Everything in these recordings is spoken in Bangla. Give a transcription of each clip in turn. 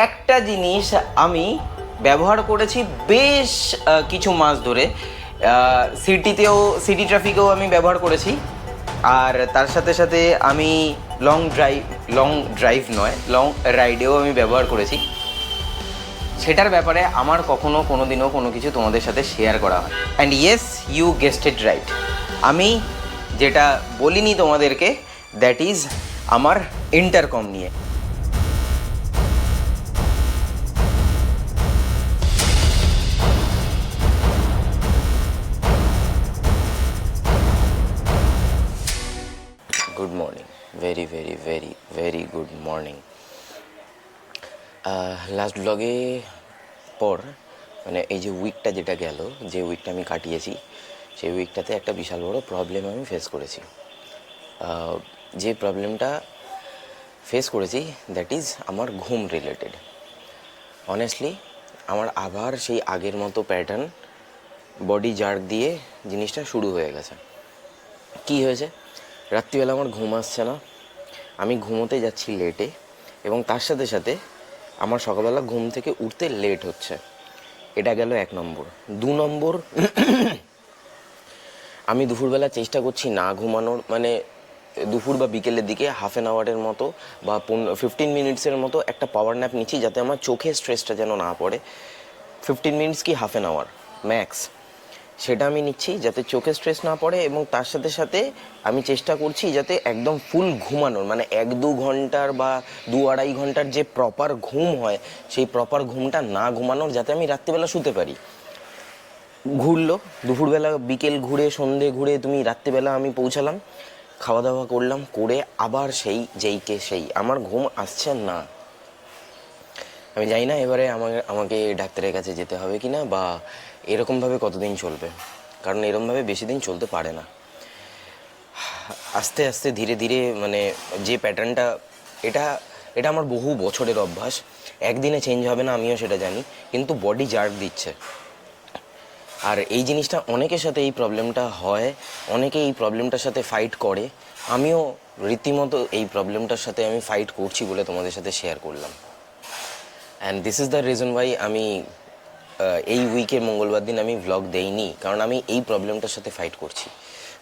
একটা জিনিস আমি ব্যবহার করেছি বেশ কিছু মাস ধরে। সিটি ট্রাফিকেও আমি ব্যবহার করেছি, আর তার সাথে সাথে আমি লং ড্রাইভ নয়, লং রাইডেও আমি ব্যবহার করেছি। সেটার ব্যাপারে আমার কখনো কোনো দিনও কোনো কিছু তোমাদের সাথে শেয়ার করা হয়। অ্যান্ড ইয়েস, ইউ গেস্টেড রাইট, আমি যেটা বলিনি তোমাদেরকে, দ্যাট ইজ আমার ইন্টারকম নিয়ে। Good morning, very very very very good morning. Last ব্লগে পর মানে এই যে উইকটা যেটা গেল, যে উইকটা আমি কাটিয়েছি, সেই উইকটাতে একটা বিশাল বড় প্রবলেম আমি ফেস করেছি। যে প্রবলেমটা ফেস করেছি দ্যাট ইজ আমার ঘুম রিলেটেড। অনেস্টলি আমার আবার সেই আগের মতো প্যাটার্ন, বডি জার্ক দিয়ে জিনিসটা শুরু হয়ে গেছে। কি হয়েছে, রাত্রিবেলা আমার ঘুম আসছে না, আমি ঘুমোতে যাচ্ছি লেটে, এবং তার সাথে সাথে আমার সকালবেলা ঘুম থেকে উঠতে লেট হচ্ছে। এটা গেল 1 নম্বর। 2 নম্বর, আমি দুপুরবেলা চেষ্টা করছি না ঘুমানোর, মানে দুপুর বা বিকেলের দিকে হাফ অ্যান আওয়ারের মতো বা 15 মিনিটসের মতো একটা পাওয়ার ন্যাপ নিচ্ছি, যাতে আমার চোখে স্ট্রেসটা যেন না পড়ে। 15 মিনিটস কি হাফ অ্যান আওয়ার ম্যাক্স, সেটা আমি নিচ্ছি যাতে চোখে স্ট্রেস না পড়ে। এবং তার সাথে সাথে আমি চেষ্টা করছি যাতে একদম ফুল ঘুমানোর, মানে 1-2 ঘন্টার বা 2-2.5 ঘন্টার যে প্রপার ঘুম হয়, সেই প্রপার ঘুমটা না ঘুমানোর, যাতে আমি রাত্রিবেলা শুতে পারি। ঘুরলো দুপুরবেলা, বিকেল ঘুরে, সন্ধে ঘুরে, তুমি রাত্রিবেলা আমি পৌঁছালাম, খাওয়া দাওয়া করলাম, করে আবার সেই আমার ঘুম আসছে না। আমি জানি না এবারে আমাকে ডাক্তারের কাছে যেতে হবে কি না, বা এরকমভাবে কতদিন চলবে, কারণ এরকমভাবে বেশি দিন চলতে পারে না। আস্তে আস্তে ধীরে ধীরে, মানে যে প্যাটার্নটা, এটা এটা আমার বহু বছরের অভ্যাস, একদিনে চেঞ্জ হবে না, আমিও সেটা জানি, কিন্তু বডি জার্ক দিচ্ছে। আর এই জিনিসটা অনেকের সাথে এই প্রবলেমটা হয়, অনেকে এই প্রবলেমটার সাথে ফাইট করে। আমিও রীতিমতো এই প্রবলেমটার সাথে আমি ফাইট করছি বলে তোমাদের সাথে শেয়ার করলাম। And this is the reason why আমি এই উইকের মঙ্গলবার দিন আমি ভ্লগ দেইনি, কারণ আমি এই প্রবলেমটার সাথে ফাইট করছি।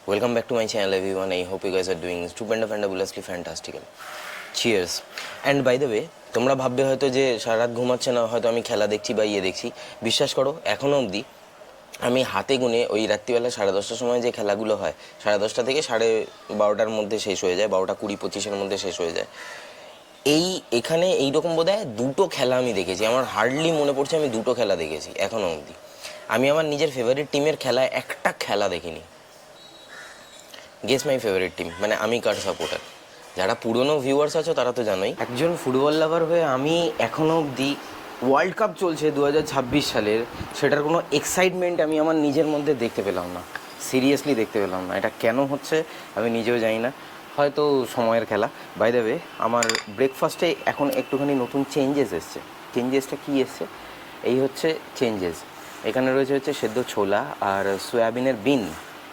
Welcome back to my channel everyone, I hope you guys are doing stupendabulously fantastical. Cheers. And by the way, তোমরা ভাববে হয়তো যে সারা রাত ঘুমাচ্ছে না, হয়তো আমি খেলা দেখছি বা দেখছি। বিশ্বাস করো, এখনও অবধি আমি হাতে গুনে ওই রাত্রিবেলা 10:30টার সময় যে খেলাগুলো হয়, 10:30 থেকে 12:30টার মধ্যে শেষ হয়ে যায়, 12:20-25-এর মধ্যে শেষ হয়ে যায়। এখানে এইরকম বোধহয় 2টো খেলা আমি দেখেছি, আমার হার্ডলি মনে পড়ছে আমি 2টো খেলা দেখেছি এখনও অবধি। আমি আমার নিজের ফেভারিট টিমের খেলায় একটা খেলা দেখিনি। গেস মাই ফেভারিট টিম, মানে আমি কার সাপোর্টার। যারা পুরনো ভিউয়ার্স আছো তারা তো জানোই। একজন ফুটবল লাভার হয়ে আমি এখনও অবধি ওয়ার্ল্ড কাপ চলছে 2026 সালের, সেটার কোনো এক্সাইটমেন্ট আমি আমার নিজের মধ্যে দেখতে পেলাম না, সিরিয়াসলি দেখতে পেলাম না। এটা কেন হচ্ছে আমি নিজেও জানি না, হয়তো সময়ের খেলা। বাই দ্য ওয়ে, আমার ব্রেকফাস্টে এখন একটুখানি নতুন চেঞ্জেস এসছে। চেঞ্জেসটা কী এসছে, এই হচ্ছে চেঞ্জেস। এখানে রয়েছে সেদ্ধ ছোলা আর সয়াবিনের বিন।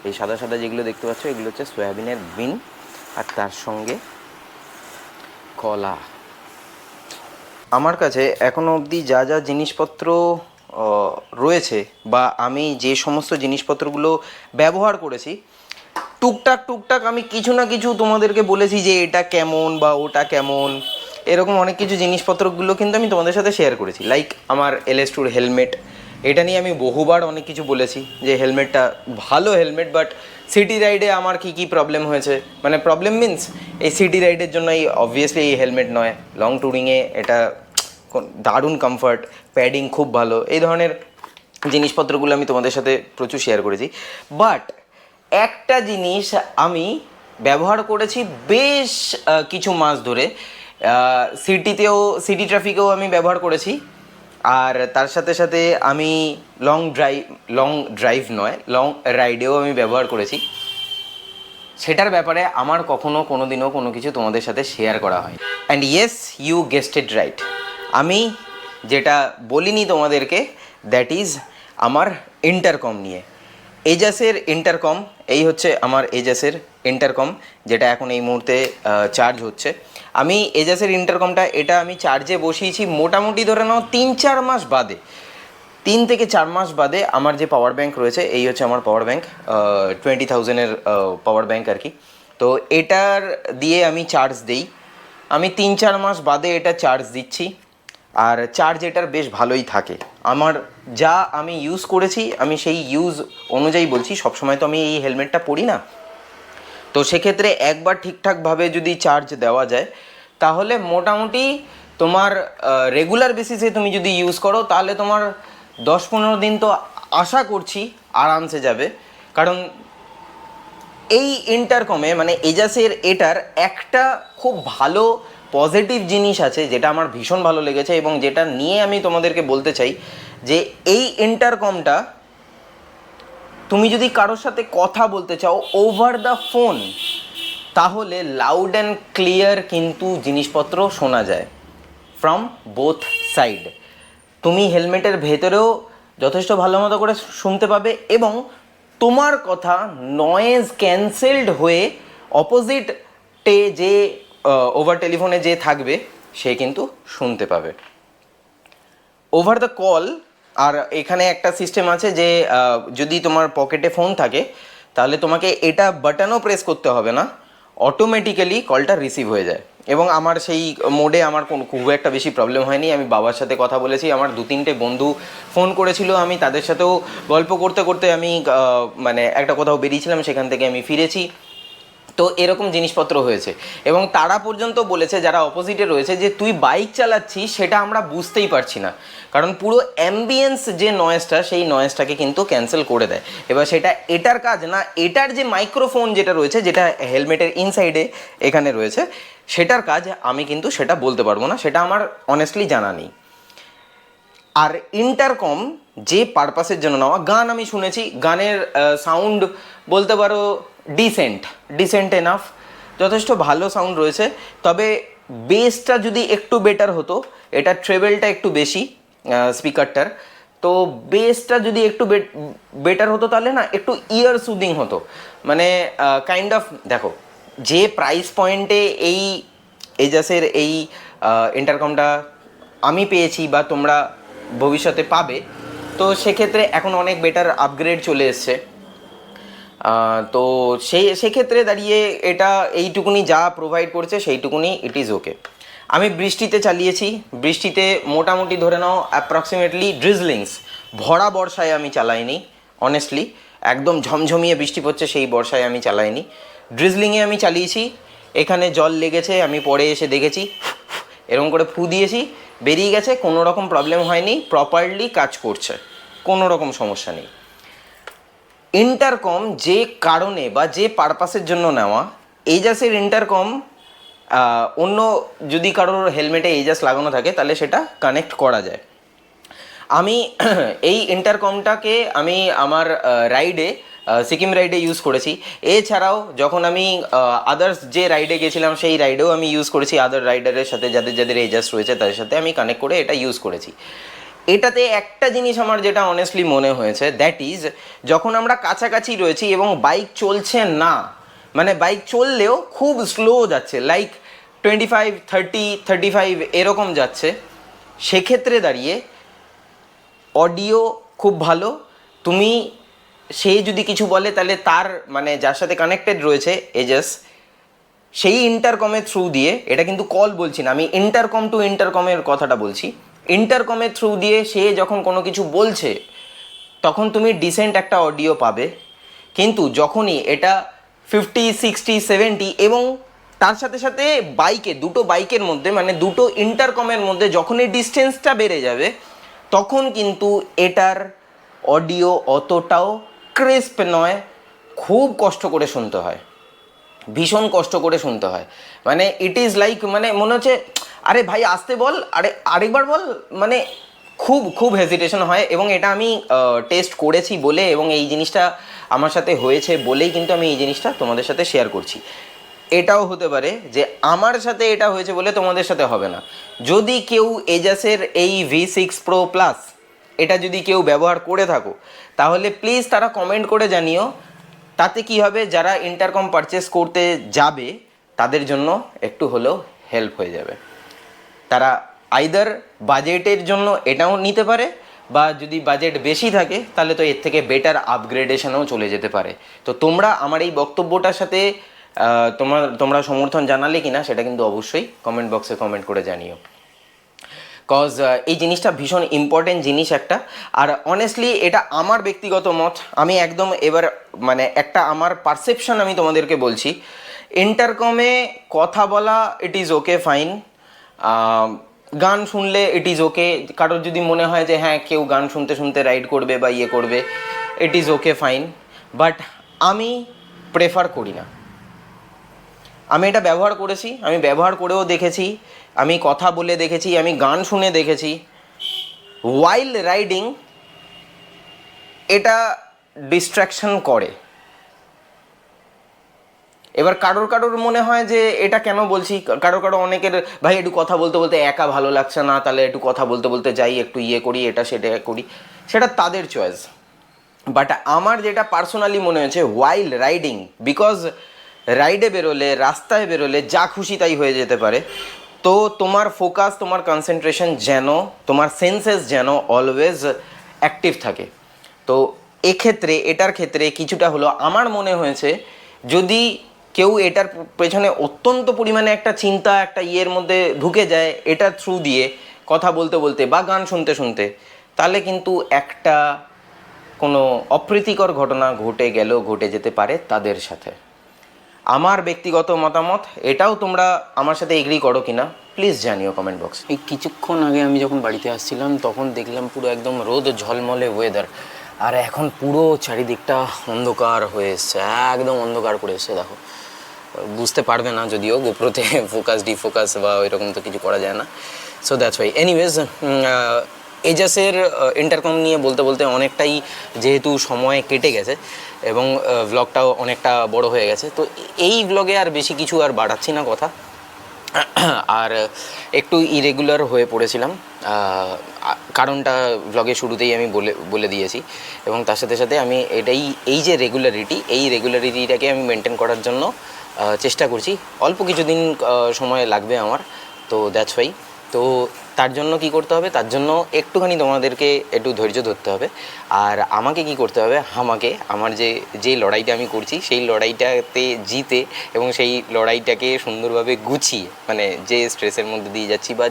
এই সাদা সাদা যেগুলো দেখতে পাচ্ছ, এগুলো হচ্ছে সয়াবিনের বিন, আর তার সঙ্গে কলা। আমার কাছে এখনও অবধি যা যা জিনিসপত্র রয়েছে, বা আমি যে সমস্ত জিনিসপত্রগুলো ব্যবহার করেছি, টুকটাক আমি কিছু না কিছু তোমাদেরকে বলেছি যে এটা কেমন বা ওটা কেমন, এরকম অনেক কিছু জিনিসপত্রগুলো কিন্তু আমি তোমাদের সাথে শেয়ার করেছি। লাইক আমার LS2 হেলমেট, এটা নিয়ে আমি বহুবার অনেক কিছু বলেছি যে হেলমেটটা ভালো হেলমেট, বাট সিটি রাইডে আমার কি প্রবলেম হয়েছে, মানে প্রবলেম মিন্স এই সিটি রাইডের জন্য এই অবভিয়াসলি এই হেলমেট নয়, লং ট্যুরিংয়ে এটা দারুণ কমফর্ট, প্যাডিং খুব ভালো, এই ধরনের জিনিসপত্রগুলো আমি তোমাদের সাথে প্রচুর শেয়ার করেছি। বাট একটা জিনিস আমি ব্যবহার করেছি বেশ কিছু মাস ধরে, সিটি ট্রাফিকেও আমি ব্যবহার করেছি, আর তার সাথে সাথে আমি লং ড্রাইভ নয়, লং রাইডেও আমি ব্যবহার করেছি। সেটার ব্যাপারে আমার কখনো কোনো দিনও কোনো কিছু তোমাদের সাথে শেয়ার করা হয়। অ্যান্ড ইয়েস, ইউ গেস্টেড রাইট, আমি যেটা বলিনি তোমাদেরকে, দ্যাট ইজ আমার ইন্টারকম নিয়ে। এজাসের ইন্টারকম, এই হচ্ছে আমার এজাসের ইন্টারকম, যেটা এখন এই মুহূর্তে চার্জ হচ্ছে। আমি এজাসের ইন্টারকমটা এটা আমি চার্জে বসিয়েছি মোটামুটি ধরে নাও 3-4 মাস বাদে, 3 থেকে 4 মাস বাদে। আমার যে পাওয়ার ব্যাঙ্ক রয়েছে, এই হচ্ছে আমার পাওয়ার ব্যাঙ্ক, 20,000-এর পাওয়ার ব্যাঙ্ক আর কি। তো এটার দিয়ে আমি চার্জ দিই, আমি 3-4 মাস বাদে এটা চার্জ দিচ্ছি, আর চার্জ এটার বেশ ভালোই থাকে। আমার যা আমি ইউজ করেছি আমি সেই ইউজ অনুযায়ী বলছি, সবসময় তো আমি এই হেলমেটটা পরি না, তো সেক্ষেত্রে একবার ঠিকঠাকভাবে যদি চার্জ দেওয়া যায় তাহলে মোটামুটি তোমার রেগুলার বেসিসে তুমি যদি ইউজ করো তাহলে তোমার 10-15 দিন তো আশা করছি আরামসে যাবে। কারণ এই ইন্টারকমে মানে এজাসের এটার একটা খুব ভালো পজিটিভ জিনিস আছে যেটা আমার ভীষণ ভালো লেগেছে, এবং যেটা নিয়ে আমি তোমাদেরকে বলতে চাই যে এই ইন্টারকমটা তুমি যদি কারোর সাথে কথা বলতে চাও ওভার দ্য ফোন, তাহলে লাউড অ্যান্ড ক্লিয়ার কিন্তু জিনিসপত্র শোনা যায় ফ্রম বোথ সাইড। তুমি হেলমেটের ভেতরেও যথেষ্ট ভালো মতো করে শুনতে পাবে, এবং তোমার কথা নয়েজ ক্যান্সেলড হয়ে অপোজিটে যে ওভার টেলিফোনে যে থাকবে সে কিন্তু শুনতে পাবে ওভার দ্য কল। আর এখানে একটা সিস্টেম আছে যে যদি তোমার পকেটে ফোন থাকে তাহলে তোমাকে এটা বাটনও প্রেস করতে হবে না, অটোমেটিক্যালি কলটা রিসিভ হয়ে যায়। এবং আমার সেই মোডে আমার খুব একটা বেশি প্রবলেম হয়নি। আমি বাবার সাথে কথা বলেছি, আমার 2-3টে বন্ধু ফোন করেছিল, আমি তাদের সাথেও গল্প করতে করতে আমি মানে একটা কোথাও বেরিয়েছিলাম, সেখান থেকে আমি ফিরেছি। তো এরকম জিনিসপত্র হয়েছে, এবং তারা পর্যন্ত বলেছে যারা অপোজিটে রয়েছে যে তুই বাইক চালাচ্ছিস সেটা আমরা বুঝতেই পারছি না, কারণ পুরো অ্যাম্বিয়েন্স যে নয়েজটা সেই নয়েজটাকে কিন্তু ক্যান্সেল করে দেয়। এবার সেটা এটার কাজ না, এটার যে মাইক্রোফোন যেটা রয়েছে, যেটা হেলমেটের ইনসাইডে এখানে রয়েছে, সেটার কাজ আমি কিন্তু সেটা বলতে পারবো না, সেটা আমার অনেস্টলি জানা নেই। আর ইন্টারকম যে পারপাসের জন্য নেওয়া, গান আমি শুনেছি, গানের সাউন্ড বলতে পারো ডিসেন্ট এনাফ, যথেষ্ট ভালো সাউন্ড রয়েছে। তবে বেসটা যদি একটু বেটার হতো, এটা ট্রেবেলটা একটু বেশি স্পিকারটার, তো বেসটা যদি একটু বেটার হতো তাহলে না একটু ইয়ার সুদিং হতো। মানে কাইন্ড অফ দেখো, যে প্রাইস পয়েন্টে এই এজাসের এই ইন্টারকমটা আমি পেয়েছি বা তোমরা ভবিষ্যতে পাবে, তো সেক্ষেত্রে এখন অনেক বেটার আপগ্রেড চলে এসছে। তো সেক্ষেত্রে দাঁড়িয়ে এটা এইটুকুনি যা প্রোভাইড করছে সেইটুকুনি ইট ইজ ওকে। আমি বৃষ্টিতে চালিয়েছি, বৃষ্টিতে মোটামুটি ধরে নাও অ্যাপ্রক্সিমেটলি ড্রিজলিংস, ভরা বর্ষায় আমি চালাইনি অনেস্টলি, একদম ঝমঝমিয়ে বৃষ্টি পড়ছে সেই বর্ষায় আমি চালাইনি, ড্রিজলিংয়ে আমি চালিয়েছি। এখানে জল লেগেছে, আমি পরে এসে দেখেছি, এরকম করে ফু দিয়েছি, বেরিয়ে গেছে, কোনো রকম প্রবলেম হয়নি, প্রপারলি কাজ করছে, কোনো রকম সমস্যা নেই। ইন্টারকম যে কারণে বা যে পারপাসের জন্য নেওয়া, এজাসের ইন্টারকম অন্য যদি কারোর হেলমেটে এজাস লাগানো থাকে তাহলে সেটা কানেক্ট করা যায়। আমি এই ইন্টারকমটাকে আমি আমার রাইডে, সিকিম রাইডে ইউজ করেছি। এছাড়াও যখন আমি আদার্স যে রাইডে গেছিলাম সেই রাইডেও আমি ইউজ করেছি, আদার রাইডারের সাথে যাদের যাদের এজাস রয়েছে তাদের সাথে আমি কানেক্ট করে এটা ইউজ করেছি। এটাতে একটা জিনিস আমার যেটা অনেস্টলি মনে হয়েছে, দ্যাট ইজ যখন আমরা কাছাকাছি রয়েছি এবং বাইক চলছে না, মানে বাইক চললেও খুব স্লো যাচ্ছে, লাইক 25, 30, 35 এরকম যাচ্ছে, সেক্ষেত্রে দাঁড়িয়ে অডিও খুব ভালো। তুমি সে যদি কিছু বলে তাহলে তার মানে যার সাথে কানেক্টেড রয়েছে এজাস, সেই ইন্টারকমের থ্রু দিয়ে, এটা কিন্তু কল বলছি না আমি, ইন্টারকম টু ইন্টারকমের কথাটা বলছি, ইন্টারকমের থ্রু দিয়ে সে যখন কোনো কিছু বলছে তখন তুমি ডিসেন্ট একটা অডিও পাবে। কিন্তু যখনই এটা 50, 60, 70 এবং তার সাথে সাথে বাইকে, দুটো বাইকের মধ্যে মানে দুটো ইন্টারকমের মধ্যে যখনই ডিস্টেন্সটা বেড়ে যাবে তখন কিন্তু এটার অডিও অতটাও ক্রিস্প নয়, খুব কষ্ট করে শুনতে হয়, ভীষণ কষ্ট করে শুনতে হয়। মানে ইট ইজ লাইক, মানে মনে হচ্ছে আরে ভাই আসতে বল, আরেকবার বল, মানে খুব খুব হেজিটেশন হয়। এবং এটা আমি টেস্ট করেছি বলে এবং এই জিনিসটা আমার সাথে হয়েছে বলেই কিন্তু আমি এই জিনিসটা তোমাদের সাথে শেয়ার করছি। এটাও হতে পারে যে আমার সাথে এটা হয়েছে বলে তোমাদের সাথে হবে না। যদি কেউ এজাসের এই V6 Pro Plus এটা যদি কেউ ব্যবহার করে থাকো তাহলে প্লিজ তারা কমেন্ট করে জানিও তাতে কি হবে, যারা ইন্টারকম পারচেস করতে যাবে তাদের জন্য একটু হলেও হেল্প হয়ে যাবে। তারা আইদার বাজেটের জন্য এটাও নিতে পারে, বা যদি বাজেট বেশি থাকে তাহলে তো এর থেকে বেটার আপগ্রেডেশনেও চলে যেতে পারে। তো তোমরা আমার এই বক্তব্যটার সাথে তোমরা সমর্থন জানালে কিনা সেটা কিন্তু অবশ্যই কমেন্ট বক্সে কমেন্ট করে জানিও। কজ এই জিনিসটা ভীষণ ইম্পর্টেন্ট জিনিস একটা। আর অনেস্টলি এটা আমার ব্যক্তিগত মত, আমি একদম এবার মানে একটা আমার পারসেপশন আমি তোমাদেরকে বলছি। ইন্টারকমে কথা বলা ইট ইজ ওকে ফাইন, গান শুনলে ইট ইজ ওকে। কারোর যদি মনে হয় যে হ্যাঁ কেউ গান শুনতে শুনতে রাইড করবে বা ইয়ে করবে, it is okay fine, but আমি প্রেফার করি না। আমি এটা ব্যবহার করেছি, আমি ব্যবহার করেও দেখেছি, আমি কথা বলে দেখেছি, আমি গান শুনে দেখেছি। ওয়াইল্ড রাইডিং এটা ডিস্ট্র্যাকশন করে। এবার কারোর মনে হয় যে এটা কেন বলছি, কারো অনেকের ভাই একটু কথা বলতে বলতে একা ভালো লাগছে না, তাহলে একটু কথা বলতে বলতে যাই, একটু ইয়ে করি, এটা সেটা করি, সেটা তাদের চয়েস। বাট আমার যেটা পার্সোনালি মনে হয়েছে ওয়াইল্ড রাইডিং, বিকজ রাইডে বেরোলে, রাস্তায় বেরোলে যা খুশি তাই হয়ে যেতে পারে। তো তোমার ফোকাস, তোমার কনসেন্ট্রেশন যেন, তোমার সেন্সেস যেন অলওয়েজ অ্যাক্টিভ থাকে। তো এক্ষেত্রে, এটার ক্ষেত্রে কিছুটা হলো আমার মনে হয়েছে, যদি কেউ এটার পেছনে অত্যন্ত পরিমাণে একটা চিন্তা, একটা ইয়ের মধ্যে ঢুকে যায় এটার থ্রু দিয়ে কথা বলতে বলতে বা গান শুনতে শুনতে, তাহলে কিন্তু একটা কোনো অপ্রীতিকর ঘটনা ঘটে যেতে পারে তাদের সাথে। আমার ব্যক্তিগত মতামত, এটাও তোমরা আমার সাথে এগ্রি করো কিনা প্লিজ জানিও কমেন্ট বক্স। এই কিছুক্ষণ আগে আমি যখন বাড়িতে আসছিলাম তখন দেখলাম পুরো একদম রোদ ঝলমলে ওয়েদার, আর এখন পুরো চারিদিকটা অন্ধকার হয়ে এসছে, একদম অন্ধকার করে এসছে। দেখো, বুঝতে পারবে না যদিও, গোপ্রোতে ফোকাস ডিফোকাস বা ওইরকম তো কিছু করা যায় না। So that's why. এনিওয়েজ, এজাসের ইন্টারকম নিয়ে বলতে বলতে অনেকটাই যেহেতু সময় কেটে গেছে এবং ভ্লগটাও অনেকটা বড় হয়ে গেছে, তো এই ভ্লগে আর বেশি কিছু আর বাড়াচ্ছি না কথা। আর একটু ইরেগুলার হয়ে পড়েছিলাম, কারণটা ভ্লগের শুরুতেই আমি বলে দিয়েছি, এবং তার সাথে সাথে আমি এই যে রেগুলারিটিটাকে আমি মেনটেন করার জন্য চেষ্টা করছি। অল্প কিছুদিন সময় লাগবে আমার, তো দ্যাটস ওয়াই। তো তার জন্য কি করতে হবে, তার জন্য একটুখানি তোমাদেরকে একটু ধৈর্য ধরতে হবে। আর আমাকে কি করতে হবে, আমার যে লড়াইটা আমি করছি সেই লড়াইটাতে জিতে এবং সেই লড়াইটাকে সুন্দরভাবে গুছিয়ে, মানে যে স্ট্রেসের মধ্যে দিয়ে যাচ্ছি বা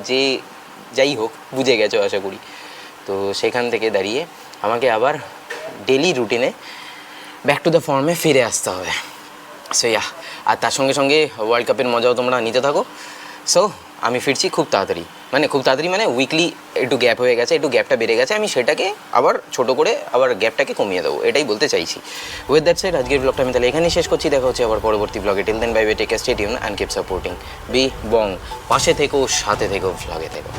যাই হোক, বুঝে গেছো আশা করি। তো সেখান থেকে দাঁড়িয়ে আমাকে আবার ডেলি রুটিনে ব্যাক টু দ্য ফর্মে ফিরে আসতে হবে। সো ইয়া, আর তার সঙ্গে সঙ্গে ওয়ার্ল্ড কাপের মজাও তোমরা নিতে থাকো। সো আমি ফিরছি খুব তাড়াতাড়ি, মানে উইকলি একটু গ্যাপ হয়ে গেছে, একটু গ্যাপটা বেড়ে গেছে, আমি সেটাকে আবার ছোটো করে আবার গ্যাপটাকে কমিয়ে দেবো, এটাই বলতে চাইছি। উইথ দ্যাট সেড, আজকের ব্লগটা আমি তাহলে এখানেই শেষ করছি। দেখা হচ্ছে আবার পরবর্তী ব্লগে। Till then bye bye, take care, stay tuned and keep supporting be Bong. পাশে থেকো, সাথে থেকো, ব্লগে থেকো।